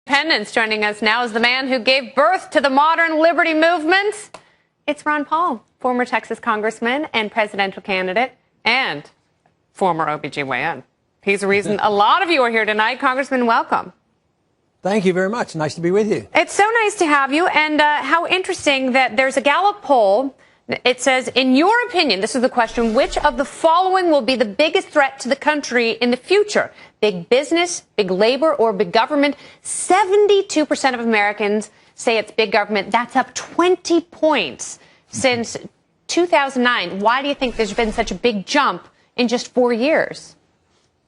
Independence. Joining us now is the man who gave birth to the modern liberty movement. It's Ron Paul, former Texas congressman and presidential candidate and former OBGYN. He's the reason a lot of you are here tonight. Congressman, welcome. Thank you very much. Nice to be with you. It's so nice to have you. And how interesting that there's a Gallup poll. It says, in your opinion, this is the question, which of the following will be the biggest threat to the country in the future? Big business, big labor, or big government? 72% of Americans say it's big government. That's up 20 points since 2009. Why do you think there's been such a big jump in just 4 years?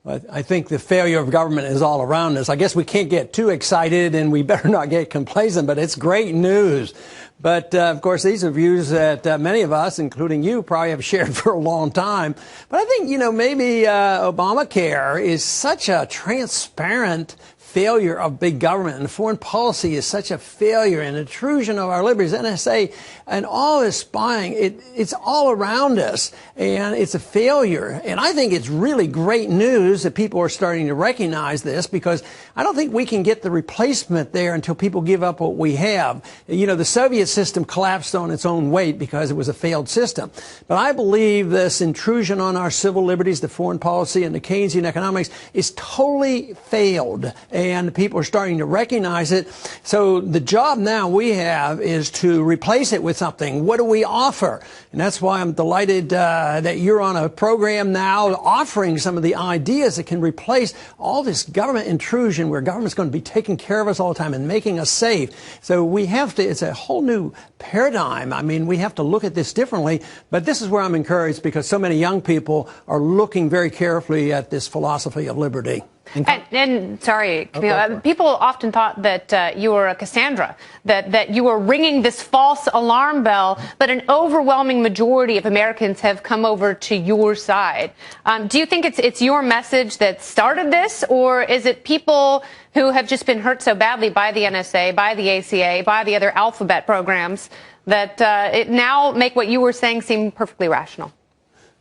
I think the failure of government is all around us. I guess we can't get too excited and we better not get complacent, but it's great news. But, of course, these are views that many of us, including you, probably have shared for a long time. But I think, maybe Obamacare is such a transparent failure of big government, and foreign policy is such a failure and intrusion of our liberties. NSA and all this spying, it's all around us, and it's a failure. And I think it's really great news that people are starting to recognize this, because I don't think we can get the replacement there until people give up what we have. The Soviet system collapsed on its own weight because it was a failed system. But I believe this intrusion on our civil liberties, the foreign policy, and the Keynesian economics is totally failed. And people are starting to recognize it. So the job now we have is to replace it with something. What do we offer? And that's why I'm delighted that you're on a program now offering some of the ideas that can replace all this government intrusion where government's going to be taking care of us all the time and making us safe. So we have to, it's a whole new paradigm. I mean, we have to look at this differently. But this is where I'm encouraged, because so many young people are looking very carefully at this philosophy of liberty. And sorry, Camille, people often thought that you were a Cassandra, that you were ringing this false alarm bell, but an overwhelming majority of Americans have come over to your side. Do you think it's your message that started this, or is it people who have just been hurt so badly by the NSA, by the ACA, by the other alphabet programs that it now make what you were saying seem perfectly rational?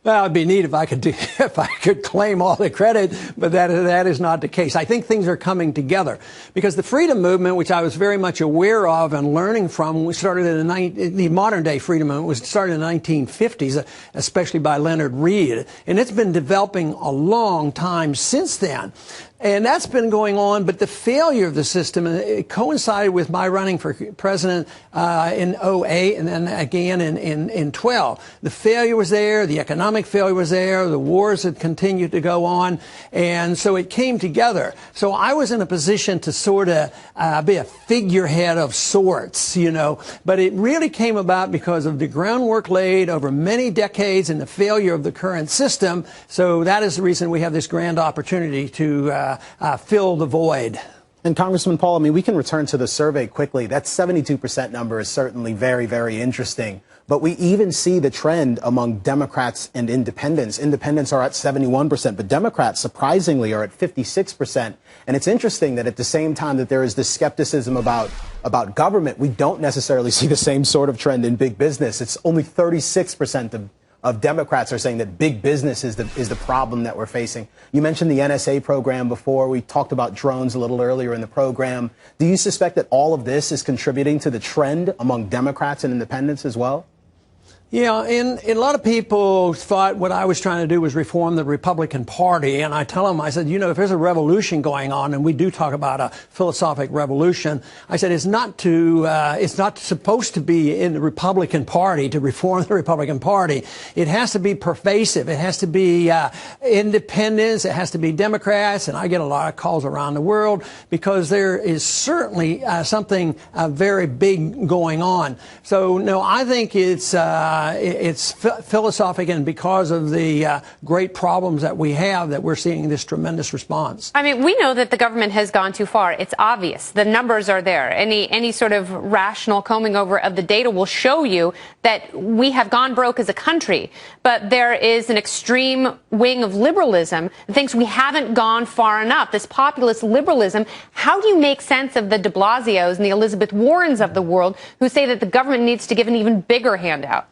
Well, it'd be neat if I could claim all the credit, but that is not the case. I think things are coming together, because the freedom movement, which I was very much aware of and learning from, we started in the modern day freedom movement was started in the 1950s, especially by Leonard Read, and it's been developing a long time since then. And that's been going on, but the failure of the system, it coincided with my running for president in 2008 and then again in 12. The failure was there, the economic failure was there, the wars had continued to go on, and so it came together. So I was in a position to sort of be a figurehead of sorts, but it really came about because of the groundwork laid over many decades and the failure of the current system. So that is the reason we have this grand opportunity to fill the void. And Congressman Paul, I mean, we can return to the survey quickly. That 72% number is certainly very, very interesting. But we even see the trend among Democrats and independents. Independents are at 71%, but Democrats, surprisingly, are at 56%. And it's interesting that at the same time that there is this skepticism about government, we don't necessarily see the same sort of trend in big business. It's only 36% of Democrats are saying that big business is the problem that we're facing. You mentioned the NSA program before. We talked about drones a little earlier in the program. Do you suspect that all of this is contributing to the trend among Democrats and independents as well? Yeah, and a lot of people thought what I was trying to do was reform the Republican Party. And I tell them, I said, if there's a revolution going on, and we do talk about a philosophic revolution, I said it's not supposed to be in the Republican Party to reform the Republican Party. It has to be pervasive. It has to be independents. It has to be Democrats. And I get a lot of calls around the world because there is certainly something very big going on. So, no, I think it's philosophic, and because of the great problems that we have, that we're seeing this tremendous response. I mean, we know that the government has gone too far. It's obvious. The numbers are there. Any sort of rational combing over of the data will show you that we have gone broke as a country. But there is an extreme wing of liberalism that thinks we haven't gone far enough. This populist liberalism. How do you make sense of the de Blasios and the Elizabeth Warrens of the world who say that the government needs to give an even bigger handout?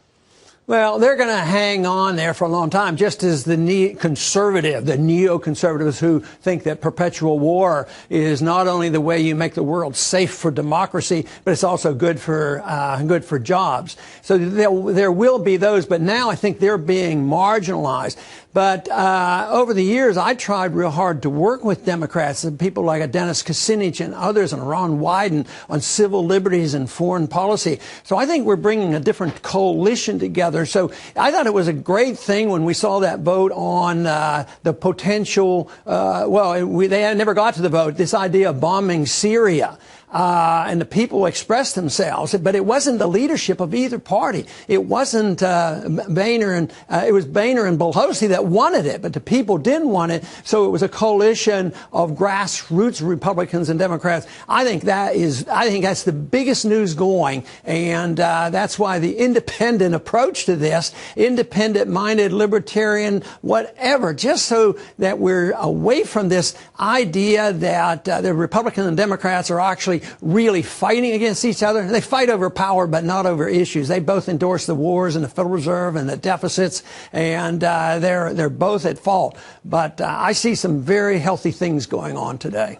Well, they're going to hang on there for a long time, just as the neoconservatives who think that perpetual war is not only the way you make the world safe for democracy, but it's also good for jobs. So there will be those, but now I think they're being marginalized. But over the years, I tried real hard to work with Democrats and people like Dennis Kucinich and others, and Ron Wyden on civil liberties and foreign policy. So I think we're bringing a different coalition together. So I thought it was a great thing when we saw that vote on the potential, they never got to the vote, this idea of bombing Syria. And the people expressed themselves, but it wasn't the leadership of either party. It wasn't Boehner and it was Boehner and Pelosi that wanted it, but the people didn't want it. So it was a coalition of grassroots Republicans and Democrats. I think that's the biggest news going, and that's why the independent approach to this, independent-minded, libertarian, whatever, just so that we're away from this idea that the Republicans and Democrats are actually really fighting against each other. They fight over power, but not over issues. They both endorse the wars and the Federal Reserve and the deficits, and they're both at fault. But I see some very healthy things going on today.